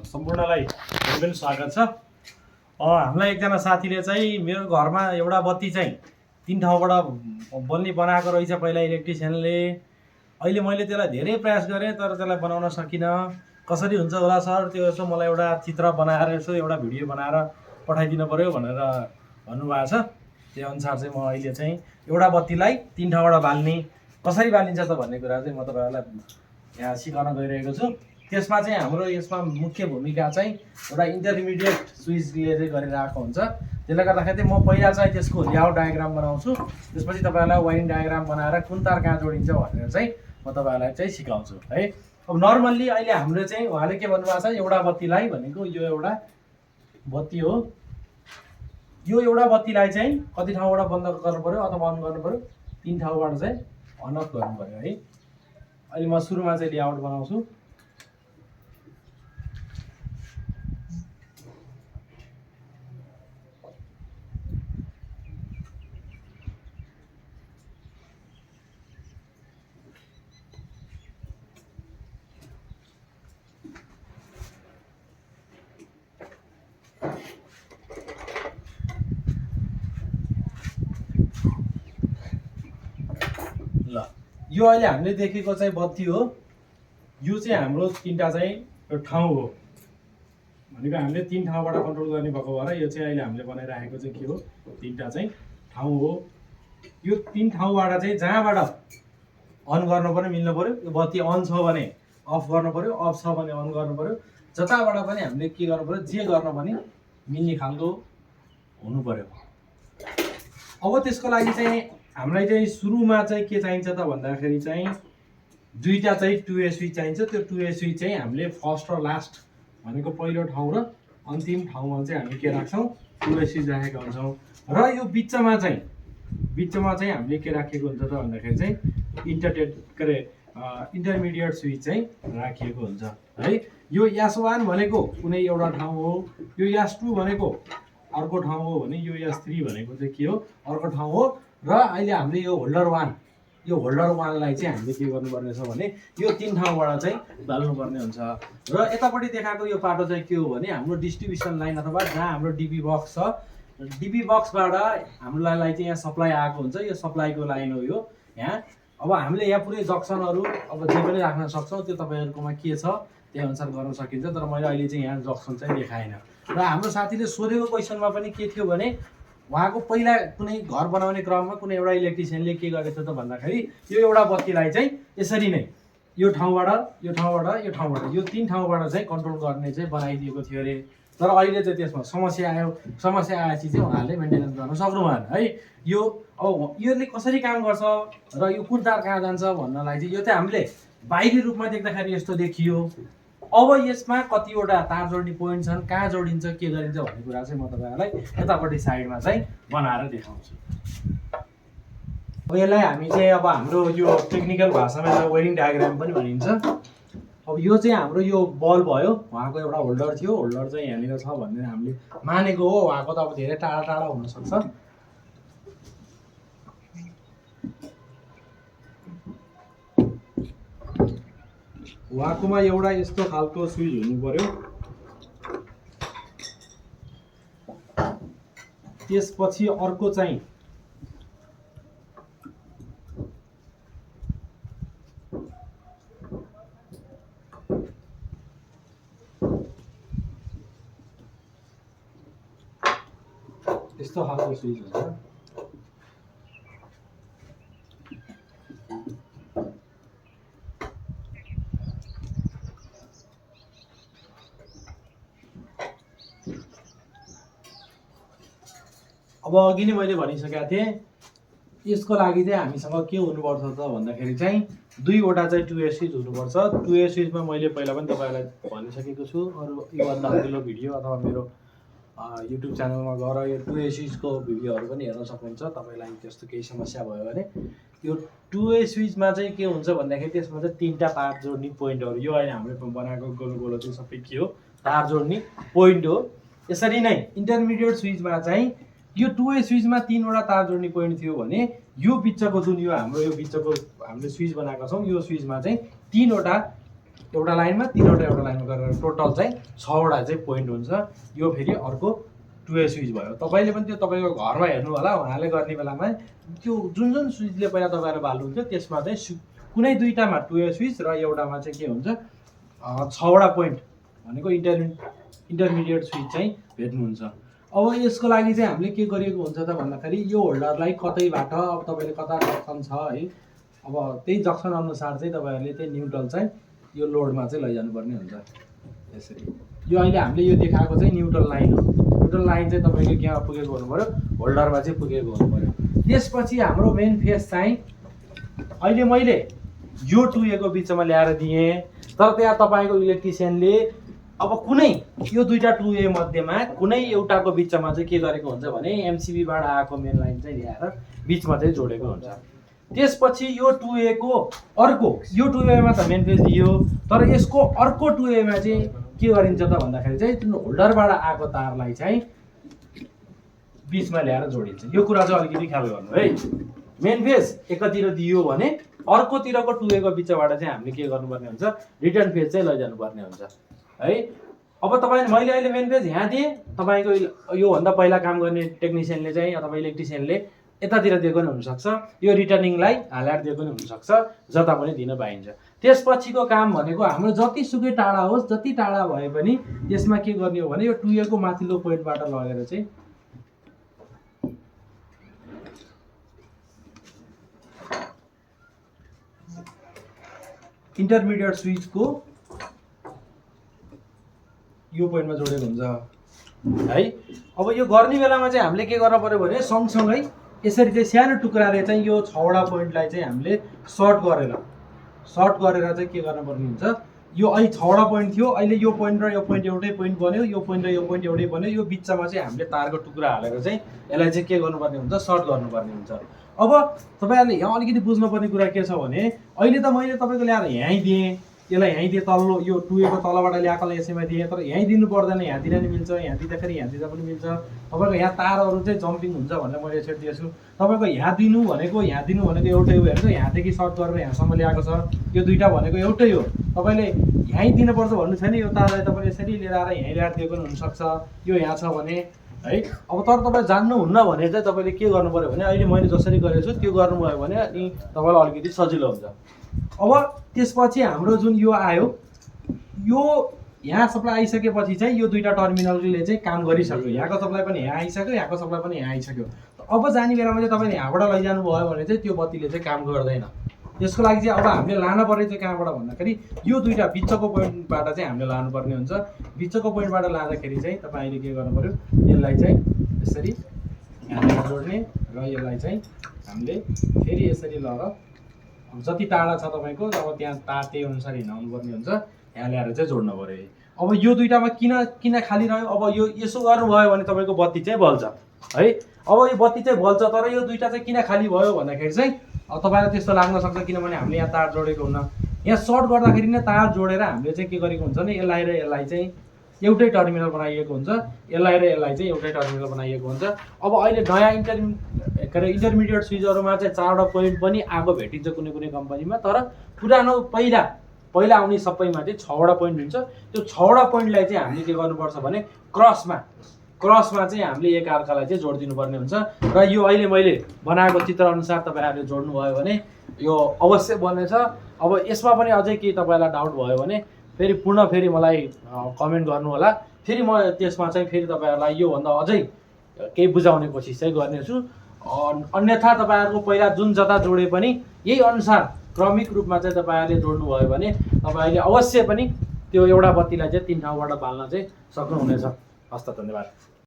सम्पूर्णलाई पनि स्वागत छ। हामीलाई एकजना साथीले चाहिँ मेरो घरमा एउटा बत्ती चाहिँ 3 ठाउँबाट बल्ने बनाएको रहेछ पहिला इलेक्ट्रिसियनले। अहिले मैले त्यसलाई धेरै प्रयास गरेँ तर त्यसलाई बनाउन सकिनँ। कसरी हुन्छ होला सर, त्यो यसो मलाई एउटा चित्र बनाएर यसो एउटा भिडियो बनाएर पठाइदिनु पर्यो भनेर भन्नुभएको छ। त्यो अनुसार चाहिँ म अहिले चाहिँ एउटा बत्तीलाई 3 ठाउँबाट बाल्ने कसरी बालिन्छ त भन्ने कुरा चाहिँ म तपाईँहरूलाई यहाँ सिकाउन गइरहेको छु। त्यसमा चाहिँ हाम्रो यसमा मुख्य भूमिका चाहिँ एउटा इन्टरमिडिएट स्विचले चाहिँ गरिरहेको हुन्छ। त्यसले गर्दाखेरि चाहिँ म पहिला चाहिँ त्यसको लेआउट डायग्राम बनाउँछु, त्यसपछि तपाईँहरूलाई वायरिङ डायग्राम बनाएर कुन तार कहाँ जोडिन्छ भनेर चाहिँ म तपाईँहरूलाई चाहिँ सिकाउँछु है। अब नर्मल्ली अहिले हाम्रो चाहिँ उहाँले के भन्नुभएको छ, एउटा बत्तीलाई भनेको यो एउटा बत्ती हो, यो एउटा बत्तीलाई चाहिँ कति ठाउँबाट बन्द गर्नु पर्यो अथवा अन गर्नु पर्यो, 3 ठाउँबाट चाहिँ अन अफ गर्नु पर्यो है। अहिले म सुरुमा चाहिँ लेआउट बनाउँछु। ल यो अहिले हामीले देखेको चाहिँ बत्ती हो, यो चाहिँ हाम्रो 3टा चाहिँ यो ठाउँ हो भनेको हामीले 3 ठाउँबाट कन्ट्रोल गर्ने भएको भएर यो चाहिँ अहिले हामीले बनाइराखेको चाहिँ के हो, 3टा चाहिँ ठाउँ हो। यो 3 ठाउँबाट चाहिँ जहाँबाट अन गर्नु पर्यो मिल्नु पर्यो, यो बत्ती अन छ भने अफ गर्नु पर्यो, अफ छ भने अन गर्नु पर्यो, जताबाट पनि हामीले के गर्नु पर्यो, जे गर्न पनि मिल्ने खालको हुनु पर्यो। अब त्यसको लागि चाहिँ हामीलाई चाहिँ सुरुमा चाहिँ के चाहिन्छ त भन्दाखेरि चाहिँ 2टा चाहिँ 2A स्विच चाहिन्छ। त्यो 2A स्विच चाहिँ हामीले फर्स्ट र लास्ट भनेको पहिलो ठाउँ र अन्तिम ठाउँमा चाहिँ हामी के राख्छौँ, 2A स्विच राखेका हुन्छौँ। र यो बिचमा चाहिँ हामीले के राखेको हुन्छ त भन्दाखेरि चाहिँ इन्टरमिडिएट स्विच चाहिँ राखिएको हुन्छ है। यो S1 भनेको कुनै एउटा ठाउँ हो, यो S2 भनेको अर्को ठाउँ हो भने यो S3 भनेको चाहिँ के हो, अर्को ठाउँ हो। र अहिले हामीले यो होल्डर 1लाई चाहिँ हामीले के गर्नुपर्ने छ भने यो 3 ठाउँबाट चाहिँ बाल्नुपर्ने हुन्छ। र यतापट्टि देखाएको यो पाटो चाहिँ के हो भने हाम्रो डिस्ट्रिब्युसन लाइन अथवा जहाँ हाम्रो डिबी बक्स छ, डिबी बक्सबाट हामीलाई चाहिँ यहाँ सप्लाई आएको हुन्छ, यो सप्लाईको लाइन हो यो यहाँ। अब हामीले यहाँ पुरै जक्सनहरू अब जे पनि राख्न सक्छौँ, त्यो तपाईँहरूकोमा के छ त्यही अनुसार गर्न सकिन्छ। तर मैले अहिले चाहिँ यहाँ जक्सन चाहिँ देखाएन। र हाम्रो साथीले सोधेको क्वेसनमा पनि के थियो भने उहाँको पहिला कुनै घर बनाउने क्रममा कुनै एउटा इलेक्ट्रिसियनले के गरेछ त भन्दाखेरि यो एउटा बत्तीलाई चाहिँ यसरी नै यो ठाउँबाट यो 3 ठाउँबाट चाहिँ कन्ट्रोल गर्ने चाहिँ बनाइदिएको थियो अरे। तर अहिले चाहिँ त्यसमा समस्या आएपछि चाहिँ उहाँहरूले मेन्टेनेन्स गर्न सक्नु भएन है। यो अब यसले कसरी काम गर्छ र यो कुन तार कहाँ जान्छ भन्नलाई चाहिँ यो चाहिँ हामीले बाहिरी रूपमा देख्दाखेरि यस्तो देखियो। अब यसमा कतिवटा तार जोड्ने पोइन्ट छन्, कहाँ जोडिन्छ के गरिन्छ भन्ने कुरा चाहिँ म तपाईँहरूलाई यतापट्टि साइडमा चाहिँ बनाएर देखाउँछु। अब यसलाई हामी चाहिँ अब हाम्रो यो टेक्निकल भाषामा यसलाई वायरिङ डायग्राम पनि भनिन्छ। अब यो चाहिँ हाम्रो यो बल्ब भयो, उहाँको एउटा होल्डर थियो, होल्डर चाहिँ यहाँनिर छ भन्ने हामीले मानेको हो। उहाँको त अब धेरै टाढा टाढा हुनसक्छ। उहाँकोमा एउटा यस्तो खालको स्विच हुनु पर्यो, त्यसपछि अर्को चाहिँ यस्तो खालको स्विच हुन्छ। अब अघि नै मैले भनिसकेको थिएँ, यसको लागि चाहिँ हामीसँग के हुनुपर्छ त भन्दाखेरि चाहिँ 2वटा चाहिँ 2A स्विच हुनुपर्छ। 2A स्विचमा मैले पहिला पनि तपाईँहरूलाई भनिसकेको छु। अरू योभन्दा अघिल्लो भिडियो अथवा मेरो युट्युब च्यानलमा गएर यो 2A स्विचको भिडियोहरू पनि हेर्न सक्नुहुन्छ। तपाईँलाई त्यस्तो केही समस्या भयो भने यो 2A स्विचमा चाहिँ के हुन्छ भन्दाखेरि त्यसमा चाहिँ 3टा तार जोड्ने पोइन्टहरू, यो अहिले हामीले बनाएको गोलो गोलो चाहिँ सबै के हो, तार जोड्ने पोइन्ट हो। यसरी नै इन्टरमिडिएट स्विचमा चाहिँ यो 2A स्विचमा 3वटा तार जोड्ने पोइन्ट थियो भने यो बिचको जुन यो हाम्रो यो बिचको हामीले स्विच बनाएका छौँ, यो स्विचमा चाहिँ 3वटा एउटा लाइनमा 3वटा एउटा लाइनमा गरेर टोटल चाहिँ 6वटा चाहिँ पोइन्ट हुन्छ। यो फेरि अर्को 2A स्विच भयो। तपाईँले पनि त्यो तपाईँको घरमा हेर्नु होला, उहाँले गर्ने बेलामा त्यो जुन जुन स्विचले पहिला तपाईँले बाल्नुहुन्थ्यो त्यसमा चाहिँ कुनै दुईटामा 2A स्विच र एउटामा चाहिँ के हुन्छ 6वटा पोइन्ट भनेको इन्टरमिडिएट स्विच चाहिँ भेट्नुहुन्छ। अब यसको लागि चाहिँ हामीले के गरिएको हुन्छ त भन्दाखेरि यो होल्डरलाई कतैबाट अब तपाईँले कता जक्सन छ है, अब त्यही जक्सन अनुसार चाहिँ तपाईँहरूले त्यही न्युट्रल चाहिँ यो लोडमा चाहिँ लैजानुपर्ने हुन्छ। यसरी यो अहिले हामीले यो देखाएको चाहिँ न्युट्रल लाइन हो। न्युट्रल लाइन चाहिँ तपाईँको कहाँ पुगेको हुनु पऱ्यो, होल्डरमा चाहिँ पुगेको हुनु पऱ्यो। त्यसपछि हाम्रो मेन फेस चाहिँ अहिले मैले यो 2A को बिचमा ल्याएर दिएँ, तर त्यहाँ तपाईँको इलेक्ट्रिसियनले अब कुनै यो दुईटा 2A मध्येमा कुनै एउटाको बिचमा चाहिँ के गरेको हुन्छ भने एमसिबीबाट आएको मेन लाइन चाहिँ ल्याएर बिचमा चाहिँ जोडेको हुन्छ। त्यसपछि यो 2A को अर्को यो 2A मा त मेन फेज दियो, तर यसको अर्को 2A मा चाहिँ के गरिन्छ त भन्दाखेरि चाहिँ त्यो होल्डरबाट आएको तारलाई चाहिँ बिचमा ल्याएर जोडिन्छ। यो कुरा चाहिँ अलिकति ख्याल गर्नु है। मेन फेज एकातिर दियो भने अर्कोतिरको 2A को बिचबाट चाहिँ हामीले के गर्नुपर्ने हुन्छ, रिटर्न फेज चाहिँ लैजानु पर्ने हुन्छ है। अब तपाईँले मैले अहिले मेन फेज यहाँ दिएँ, तपाईँको योभन्दा पहिला काम गर्ने टेक्निसियनले चाहिँ अथवा इलेक्ट्रिसियनले यतातिर दिएको नि हुनसक्छ, यो रिटर्निङलाई हालेर दिएको नि हुनसक्छ, जता पनि दिन पाइन्छ। त्यसपछिको काम भनेको हाम्रो जतिसुकै टाढा होस्, जति टाढा भए पनि यसमा के गर्ने हो भने यो 2A को माथिल्लो पोइन्टबाट लगेर चाहिँ इन्टरमिडिएट स्विचको यो पोइन्टमा जोडेको हुन्छ है। अब यो गर्ने बेलामा चाहिँ हामीले के गर्नु पर्यो भने सँगसँगै यसरी चाहिँ सानो टुक्राले चाहिँ यो 6वटा पोइन्टलाई चाहिँ हामीले सर्ट गरेर चाहिँ के गर्नुपर्ने हुन्छ, यो अहिले 6वटा पोइन्ट थियो, अहिले यो पोइन्ट र यो पोइन्ट एउटै पोइन्ट बन्यो, यो पोइन्ट र यो पोइन्ट एउटै बन्यो, यो बिचमा चाहिँ हामीले तारको टुक्रा हालेर चाहिँ यसलाई चाहिँ के गर्नुपर्ने हुन्छ, सर्ट गर्नुपर्ने हुन्छ। अब तपाईँहरूले यहाँ अलिकति बुझ्नुपर्ने कुरा के छ भने अहिले त मैले तपाईँको ल्याएर यहीँ दिएँ, यसलाई यहीँ दिएँ, तल्लो यो 2A को तलबाट ल्याएकोलाई यसैमा दिएँ, तर यहीँ दिनु पर्दैन, यहाँ दिन नि मिल्छ, यहाँ दिँदाखेरि यहाँ दिँदा पनि मिल्छ। तपाईँको यहाँ तारहरू चाहिँ जम्पिङ हुन्छ भनेर मैले यसरी दिएछु। तपाईँको यहाँ दिनु भनेको एउटै हो, हेर्नु यहाँदेखि सर्ट गरेर यहाँसम्म ल्याएको छ, यो दुईवटा भनेको एउटै हो। तपाईँले यहीँ दिनुपर्छ भन्नु छैन, यो तारलाई तपाईँले यसरी लिएर आएर यहीँ ल्याएर दिएको पनि हुनसक्छ, यो यहाँ छ भने है। अब तर तपाईँ जान्नुहुन्न भने चाहिँ तपाईँले के गर्नु पऱ्यो भने अहिले मैले जसरी गरेको छु त्यो गर्नुभयो भने अनि तपाईँलाई अलिकति सजिलो हुन्छ। अब त्यसपछि हाम्रो जुन यो आयो, यो यहाँ सप्लाई आइसकेपछि चाहिँ यो दुईटा टर्मिनलले चाहिँ काम गरिसक्यो, यहाँको सप्लाई पनि यहाँ आइसक्यो, यहाँको सप्लाई पनि यहाँ आइसक्यो। अब जाने बेलामा चाहिँ तपाईँले यहाँबाट लैजानु भयो भने चाहिँ त्यो बत्तीले चाहिँ काम गर्दैन। त्यसको लागि चाहिँ अब हामीले लानु पर्ने चाहिँ कहाँबाट भन्दाखेरि यो दुईटा बिचको पोइन्टबाट चाहिँ हामीले लानुपर्ने हुन्छ। बिचको पोइन्टबाट लाँदाखेरि चाहिँ तपाईँले के गर्नु पऱ्यो, यसलाई चाहिँ यसरी यहाँबाट जोड्ने र यसलाई चाहिँ हामीले फेरि यसरी लगेर जति टाढा छ तपाईँको अब त्यहाँ तार त्यही अनुसार हिँडाउनु पर्ने हुन्छ, यहाँ ल्याएर चाहिँ जोड्नु पऱ्यो। अब यो दुईटामा किन खाली रह्यो, अब यो यसो गर्नुभयो भने तपाईँको बत्ती चाहिँ बल्छ है। अब यो बत्ती चाहिँ बल्छ, तर यो दुईटा चाहिँ किन खाली भयो भन्दाखेरि चाहिँ अब तपाईँलाई त्यस्तो लाग्न सक्छ, किनभने हामीले यहाँ तार जोडेको हुन्न। यहाँ सर्ट गर्दाखेरि नै तार जोडेर हामीले चाहिँ के गरेको हुन्छ भने यसलाई र यसलाई चाहिँ एउटै टर्मिनल बनाइएको हुन्छ, यसलाई र यसलाई चाहिँ एउटै टर्मिनल बनाइएको हुन्छ। अब अहिले नयाँ इन्टरमिडिएट स्विचहरूमा चाहिँ 4वटा पोइन्ट पनि आगो भेटिन्छ कुनै कुनै कम्पनीमा, तर पुरानो पहिला आउने सबैमा चाहिँ 6वटा पोइन्ट हुन्छ। त्यो 6वटा पोइन्टलाई चाहिँ हामीले के गर्नुपर्छ भने क्रसमा चाहिँ हामीले एक अर्कालाई चाहिँ जोडिदिनु पर्ने हुन्छ। र यो अहिले मैले बनाएको चित्र अनुसार तपाईँहरूले जोड्नुभयो भने यो अवश्य बन्नेछ। अब यसमा पनि अझै केही तपाईँलाई डाउट भयो भने फेरि मलाई कमेन्ट गर्नु होला, फेरि म त्यसमा चाहिँ फेरि तपाईँहरूलाई योभन्दा अझै केही बुझाउने कोसिस चाहिँ गर्नेछु। अन्यथा तपाईँहरूको पहिला जुन जता जोडे पनि यही अनुसार क्रमिक रूपमा चाहिँ तपाईँहरूले जोड्नुभयो भने तपाईँहरूले अवश्य पनि त्यो एउटा बत्तीलाई चाहिँ 3 ठाउँबाट बाल्न चाहिँ सक्नुहुनेछ। हस्त, धन्यवाद।